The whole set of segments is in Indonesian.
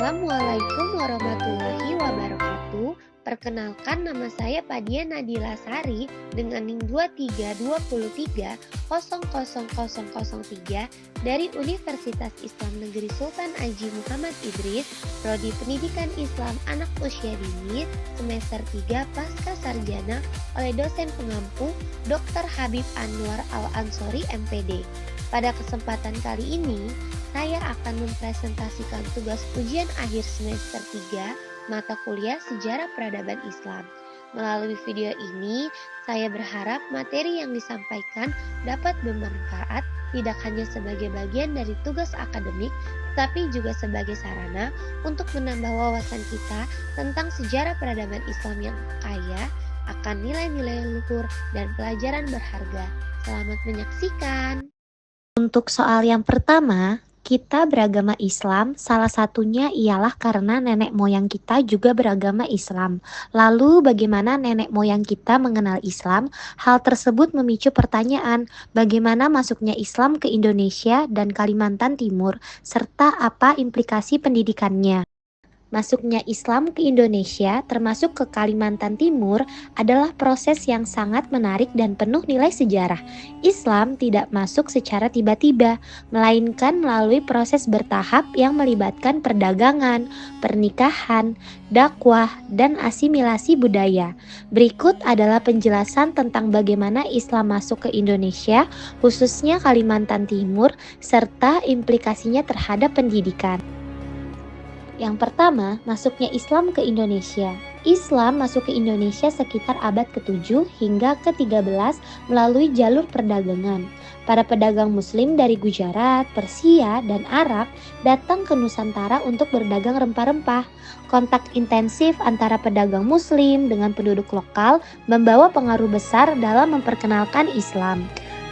Assalamualaikum warahmatullahi wabarakatuh. Perkenalkan, nama saya Padia Nadila Sari dengan NIM 2323000003 dari Universitas Islam Negeri Sultan Haji Muhammad Idris, Prodi Pendidikan Islam Anak Usia Dini, semester 3 Pasca Sarjana oleh dosen pengampu Dr. Habib Anwar Al-Ansori MPD. Pada kesempatan kali ini, saya akan mempresentasikan tugas ujian akhir semester 3 mata kuliah Sejarah Peradaban Islam. Melalui video ini, saya berharap materi yang disampaikan dapat bermanfaat tidak hanya sebagai bagian dari tugas akademik, tapi juga sebagai sarana untuk menambah wawasan kita tentang sejarah peradaban Islam yang kaya akan nilai-nilai luhur dan pelajaran berharga. Selamat menyaksikan. Untuk soal yang pertama, kita beragama Islam, salah satunya ialah karena nenek moyang kita juga beragama Islam. Lalu bagaimana nenek moyang kita mengenal Islam? Hal tersebut memicu pertanyaan, bagaimana masuknya Islam ke Indonesia dan Kalimantan Timur, serta apa implikasi pendidikannya. Masuknya Islam ke Indonesia, termasuk ke Kalimantan Timur, adalah proses yang sangat menarik dan penuh nilai sejarah. Islam tidak masuk secara tiba-tiba, melainkan melalui proses bertahap yang melibatkan perdagangan, pernikahan, dakwah, dan asimilasi budaya. Berikut adalah penjelasan tentang bagaimana Islam masuk ke Indonesia, khususnya Kalimantan Timur, serta implikasinya terhadap pendidikan. Yang pertama, masuknya Islam ke Indonesia. Islam masuk ke Indonesia sekitar abad ke-7 hingga ke-13 melalui jalur perdagangan. Para pedagang Muslim dari Gujarat, Persia, dan Arab datang ke Nusantara untuk berdagang rempah-rempah. Kontak intensif antara pedagang Muslim dengan penduduk lokal membawa pengaruh besar dalam memperkenalkan Islam.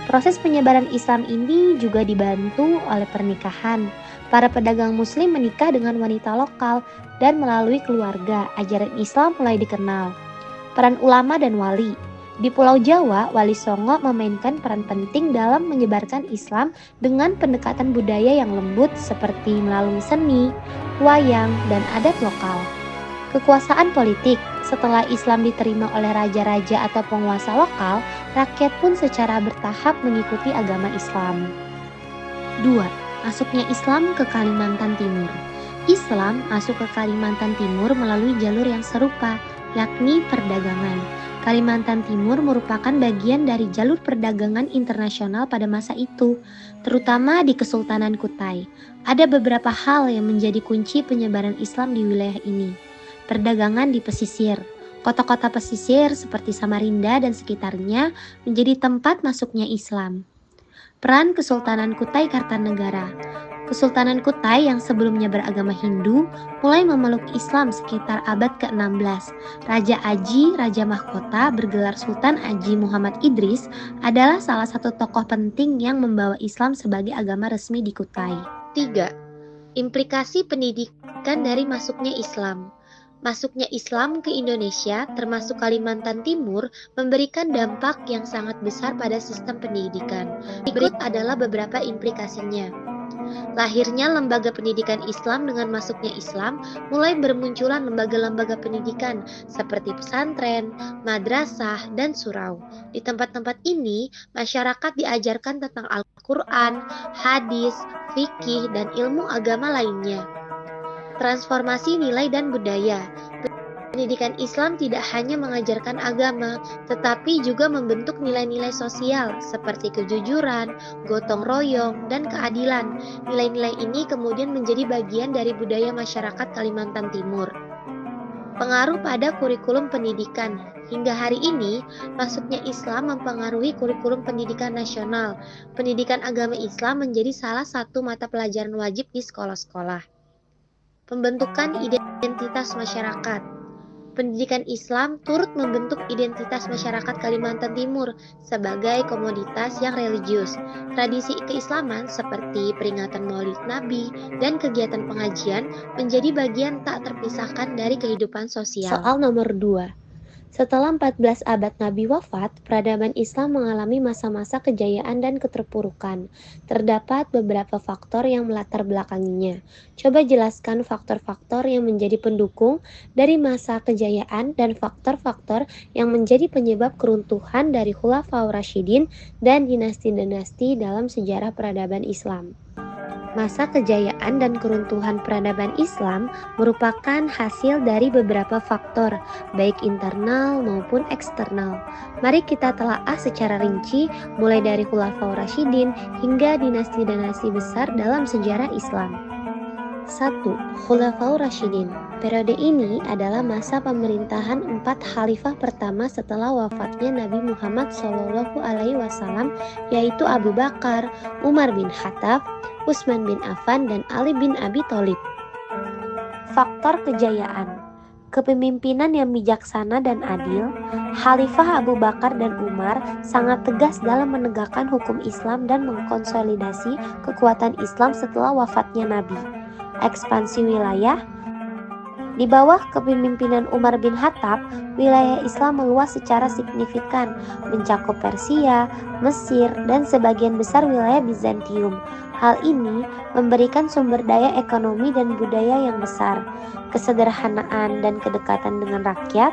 Proses penyebaran Islam ini juga dibantu oleh pernikahan. Para pedagang Muslim menikah dengan wanita lokal dan melalui keluarga, ajaran Islam mulai dikenal. Peran ulama dan wali. Di Pulau Jawa, Wali Songo memainkan peran penting dalam menyebarkan Islam dengan pendekatan budaya yang lembut seperti melalui seni, wayang, dan adat lokal. Kekuasaan politik. Setelah Islam diterima oleh raja-raja atau penguasa lokal, rakyat pun secara bertahap mengikuti agama Islam. 2. Masuknya Islam ke Kalimantan Timur. Islam masuk ke Kalimantan Timur melalui jalur yang serupa, yakni perdagangan. Kalimantan Timur merupakan bagian dari jalur perdagangan internasional pada masa itu, terutama di Kesultanan Kutai. Ada beberapa hal yang menjadi kunci penyebaran Islam di wilayah ini. Perdagangan di pesisir. Kota-kota pesisir seperti Samarinda dan sekitarnya menjadi tempat masuknya Islam. Peran Kesultanan Kutai Kartanegara. Kesultanan Kutai yang sebelumnya beragama Hindu mulai memeluk Islam sekitar abad ke-16. Raja Aji, Raja Mahkota bergelar Sultan Haji Muhammad Idris adalah salah satu tokoh penting yang membawa Islam sebagai agama resmi di Kutai. 3. Implikasi pendidikan dari masuknya Islam. Masuknya Islam ke Indonesia, termasuk Kalimantan Timur, memberikan dampak yang sangat besar pada sistem pendidikan. Berikut adalah beberapa implikasinya. Lahirnya lembaga pendidikan Islam. Dengan masuknya Islam, mulai bermunculan lembaga-lembaga pendidikan seperti pesantren, madrasah, dan surau. Di tempat-tempat ini, masyarakat diajarkan tentang Al-Quran, hadis, fikih, dan ilmu agama lainnya. Transformasi nilai dan budaya. Pendidikan Islam tidak hanya mengajarkan agama, tetapi juga membentuk nilai-nilai sosial seperti kejujuran, gotong royong, dan keadilan. Nilai-nilai ini kemudian menjadi bagian dari budaya masyarakat Kalimantan Timur. Pengaruh pada kurikulum pendidikan. Hingga hari ini, masuknya Islam mempengaruhi kurikulum pendidikan nasional. Pendidikan agama Islam menjadi salah satu mata pelajaran wajib di sekolah-sekolah. Pembentukan identitas masyarakat. Pendidikan Islam turut membentuk identitas masyarakat Kalimantan Timur sebagai komoditas yang religius. Tradisi keislaman seperti peringatan Maulid Nabi dan kegiatan pengajian menjadi bagian tak terpisahkan dari kehidupan sosial. Soal nomor 2. Setelah 14 abad Nabi wafat, peradaban Islam mengalami masa-masa kejayaan dan keterpurukan. Terdapat beberapa faktor yang melatar belakanginya. Coba jelaskan faktor-faktor yang menjadi pendukung dari masa kejayaan dan faktor-faktor yang menjadi penyebab keruntuhan dari Khulafaur Rasyidin dan dinasti-dinasti dalam sejarah peradaban Islam. Masa kejayaan dan keruntuhan peradaban Islam merupakan hasil dari beberapa faktor, baik internal maupun eksternal. Mari kita telaah secara rinci, mulai dari Khulafaur Rasyidin hingga dinasti-dinasti besar dalam sejarah Islam. 1. Khulafaur Rasyidin. Periode ini adalah masa pemerintahan 4 khalifah pertama setelah wafatnya Nabi Muhammad SAW, yaitu Abu Bakar, Umar bin Khattab, Utsman bin Affan, dan Ali bin Abi Thalib. Faktor kejayaan: kepemimpinan yang bijaksana dan adil. Khalifah Abu Bakar dan Umar sangat tegas dalam menegakkan hukum Islam dan mengkonsolidasi kekuatan Islam setelah wafatnya Nabi. Ekspansi wilayah: di bawah kepemimpinan Umar bin Khattab, wilayah Islam meluas secara signifikan, mencakup Persia, Mesir, dan sebagian besar wilayah Bizantium. Hal ini memberikan sumber daya ekonomi dan budaya yang besar, kesederhanaan dan kedekatan dengan rakyat.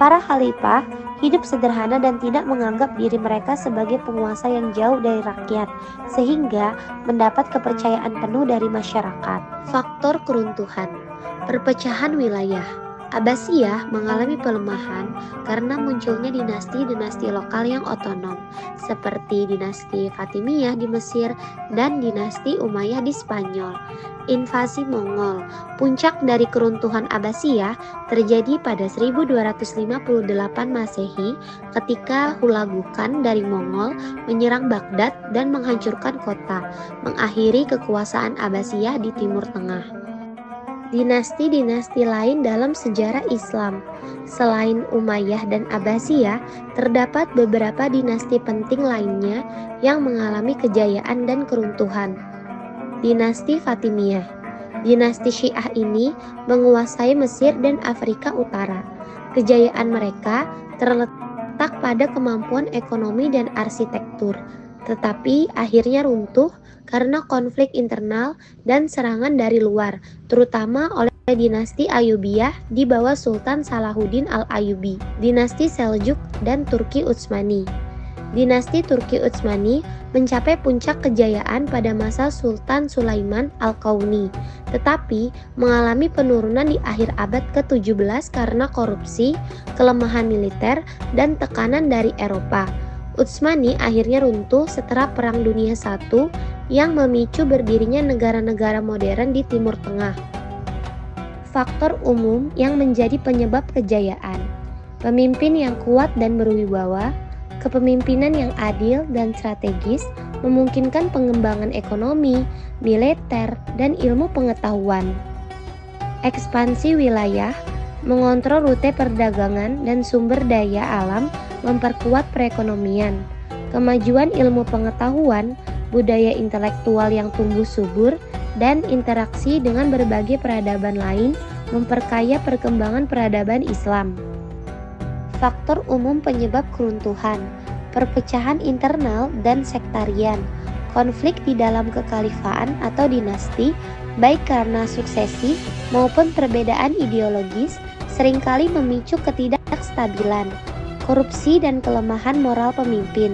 Para khalifah hidup sederhana dan tidak menganggap diri mereka sebagai penguasa yang jauh dari rakyat, sehingga mendapat kepercayaan penuh dari masyarakat. Faktor keruntuhan: perpecahan wilayah. Abbasiyah mengalami pelemahan karena munculnya dinasti-dinasti lokal yang otonom, seperti dinasti Fatimiyah di Mesir dan dinasti Umayyah di Spanyol. Invasi Mongol. Puncak dari keruntuhan Abbasiyah terjadi pada 1258 Masehi ketika Hulagu Khan dari Mongol menyerang Baghdad dan menghancurkan kota, mengakhiri kekuasaan Abbasiyah di Timur Tengah. Dinasti-dinasti lain dalam sejarah Islam. Selain Umayyah dan Abbasiyah, terdapat beberapa dinasti penting lainnya yang mengalami kejayaan dan keruntuhan. Dinasti Fatimiyah. Dinasti Syiah ini menguasai Mesir dan Afrika Utara. Kejayaan mereka terletak pada kemampuan ekonomi dan arsitektur, tetapi akhirnya runtuh karena konflik internal dan serangan dari luar, terutama oleh dinasti Ayyubiyah di bawah Sultan Salahuddin Al-Ayyubi, dinasti Seljuk, dan Turki Utsmani. Dinasti Turki Utsmani mencapai puncak kejayaan pada masa Sultan Sulaiman Al-Qauni, tetapi mengalami penurunan di akhir abad ke-17 karena korupsi, kelemahan militer, dan tekanan dari Eropa. Utsmani akhirnya runtuh setelah Perang Dunia I yang memicu berdirinya negara-negara modern di Timur Tengah. Faktor umum yang menjadi penyebab kejayaan: pemimpin yang kuat dan berwibawa, kepemimpinan yang adil dan strategis memungkinkan pengembangan ekonomi, militer, dan ilmu pengetahuan. Ekspansi wilayah, mengontrol rute perdagangan dan sumber daya alam, memperkuat perekonomian. Kemajuan ilmu pengetahuan, budaya intelektual yang tumbuh subur, dan interaksi dengan berbagai peradaban lain memperkaya perkembangan peradaban Islam. Faktor umum penyebab keruntuhan: perpecahan internal dan sektarian, konflik di dalam kekhalifahan atau dinasti, baik karena suksesi maupun perbedaan ideologis, seringkali memicu ketidakstabilan, korupsi, dan kelemahan moral pemimpin.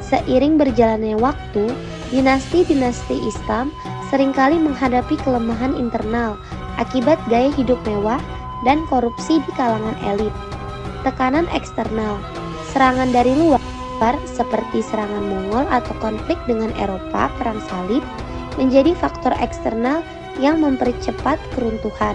Seiring berjalannya waktu, dinasti-dinasti Islam seringkali menghadapi kelemahan internal akibat gaya hidup mewah dan korupsi di kalangan elit. Tekanan eksternal, serangan dari luar seperti serangan Mongol atau konflik dengan Eropa, perang salib, menjadi faktor eksternal yang mempercepat keruntuhan.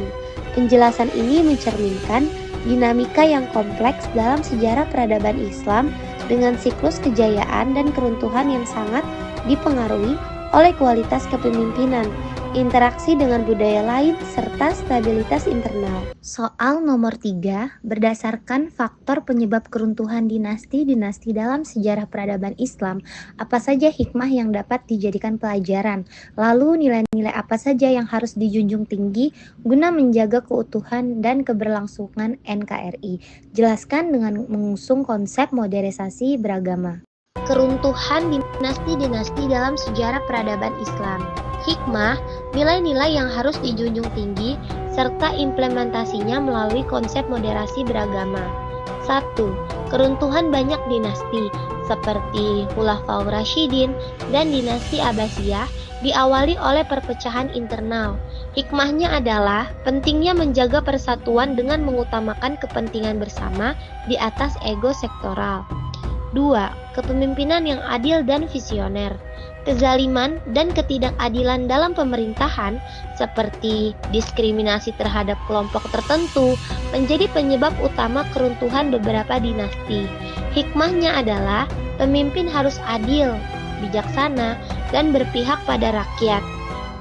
Penjelasan ini mencerminkan dinamika yang kompleks dalam sejarah peradaban Islam dengan siklus kejayaan dan keruntuhan yang sangat dipengaruhi oleh kualitas kepemimpinan, interaksi dengan budaya lain, serta stabilitas internal. Soal nomor 3, berdasarkan faktor penyebab keruntuhan dinasti-dinasti dalam sejarah peradaban Islam, apa saja hikmah yang dapat dijadikan pelajaran? Lalu nilai-nilai apa saja yang harus dijunjung tinggi guna menjaga keutuhan dan keberlangsungan NKRI? Jelaskan dengan mengusung konsep modernisasi beragama. Keruntuhan dinasti-dinasti dalam sejarah peradaban Islam. Hikmah, nilai-nilai yang harus dijunjung tinggi, serta implementasinya melalui konsep moderasi beragama. 1. Keruntuhan banyak dinasti, seperti Khulafaur Rasyidin dan dinasti Abbasiyah, diawali oleh perpecahan internal. Hikmahnya adalah pentingnya menjaga persatuan dengan mengutamakan kepentingan bersama di atas ego sektoral. 2. Kepemimpinan yang adil dan visioner. Kezaliman dan ketidakadilan dalam pemerintahan, seperti diskriminasi terhadap kelompok tertentu, menjadi penyebab utama keruntuhan beberapa dinasti. Hikmahnya adalah pemimpin harus adil, bijaksana, dan berpihak pada rakyat.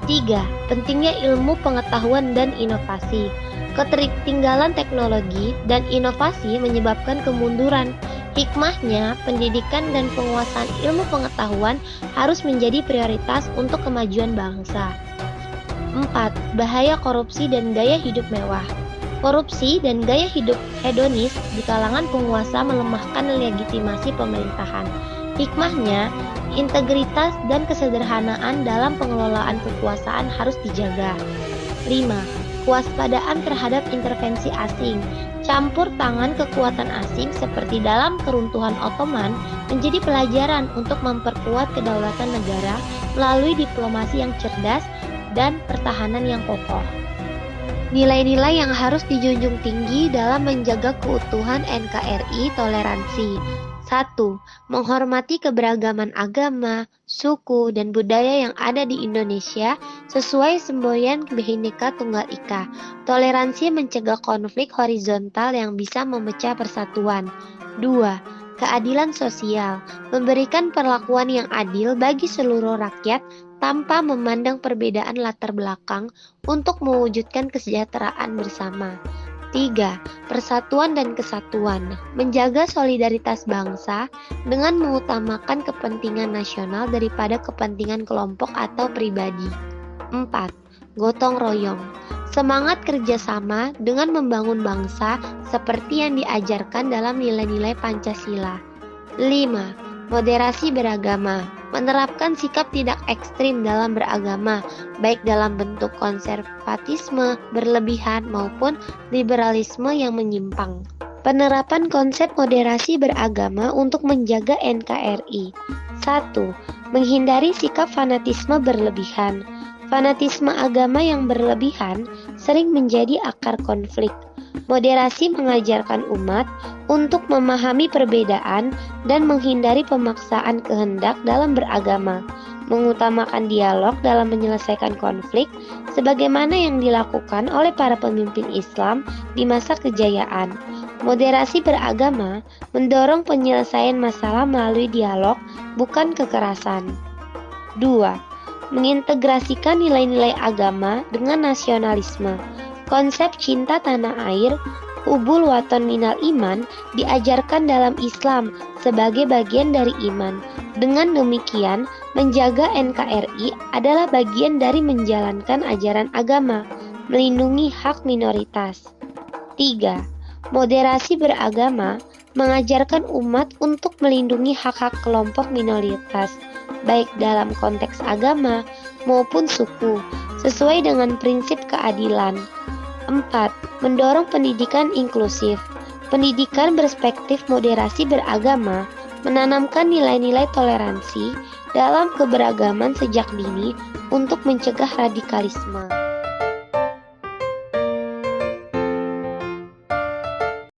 3. Pentingnya ilmu pengetahuan dan inovasi. Ketertinggalan teknologi dan inovasi menyebabkan kemunduran. Hikmahnya, pendidikan dan penguasaan ilmu pengetahuan harus menjadi prioritas untuk kemajuan bangsa. 4. Bahaya korupsi dan gaya hidup mewah. Korupsi dan gaya hidup hedonis di kalangan penguasa melemahkan legitimasi pemerintahan. Hikmahnya, integritas dan kesederhanaan dalam pengelolaan kekuasaan harus dijaga. 5. Kewaspadaan terhadap intervensi asing. Campur tangan kekuatan asing seperti dalam keruntuhan Ottoman menjadi pelajaran untuk memperkuat kedaulatan negara melalui diplomasi yang cerdas dan pertahanan yang kokoh. Nilai-nilai yang harus dijunjung tinggi dalam menjaga keutuhan NKRI toleransi. 1. Menghormati keberagaman agama, suku, dan budaya yang ada di Indonesia sesuai semboyan Bhinneka Tunggal Ika. Toleransi mencegah konflik horizontal yang bisa memecah persatuan. 2. Keadilan sosial, memberikan perlakuan yang adil bagi seluruh rakyat tanpa memandang perbedaan latar belakang untuk mewujudkan kesejahteraan bersama. 3. Persatuan dan kesatuan, menjaga solidaritas bangsa dengan mengutamakan kepentingan nasional daripada kepentingan kelompok atau pribadi. 4. Gotong royong, semangat kerjasama dengan membangun bangsa seperti yang diajarkan dalam nilai-nilai Pancasila. 5. Moderasi beragama, menerapkan sikap tidak ekstrim dalam beragama, baik dalam bentuk konservatisme berlebihan maupun liberalisme yang menyimpang. Penerapan konsep moderasi beragama untuk menjaga NKRI. 1. Menghindari sikap fanatisme berlebihan. Fanatisme agama yang berlebihan sering menjadi akar konflik. Moderasi mengajarkan umat untuk memahami perbedaan dan menghindari pemaksaan kehendak dalam beragama, mengutamakan dialog dalam menyelesaikan konflik sebagaimana yang dilakukan oleh para pemimpin Islam di masa kejayaan. Moderasi beragama mendorong penyelesaian masalah melalui dialog, bukan kekerasan. 2. Mengintegrasikan nilai-nilai agama dengan nasionalisme. Konsep cinta tanah air, hubul waton minal iman, diajarkan dalam Islam sebagai bagian dari iman. Dengan demikian, menjaga NKRI adalah bagian dari menjalankan ajaran agama, melindungi hak minoritas. 3. Moderasi beragama mengajarkan umat untuk melindungi hak-hak kelompok minoritas, baik dalam konteks agama maupun suku, sesuai dengan prinsip keadilan. 4. Mendorong pendidikan inklusif. Pendidikan berspektif moderasi beragama menanamkan nilai-nilai toleransi dalam keberagaman sejak dini untuk mencegah radikalisme.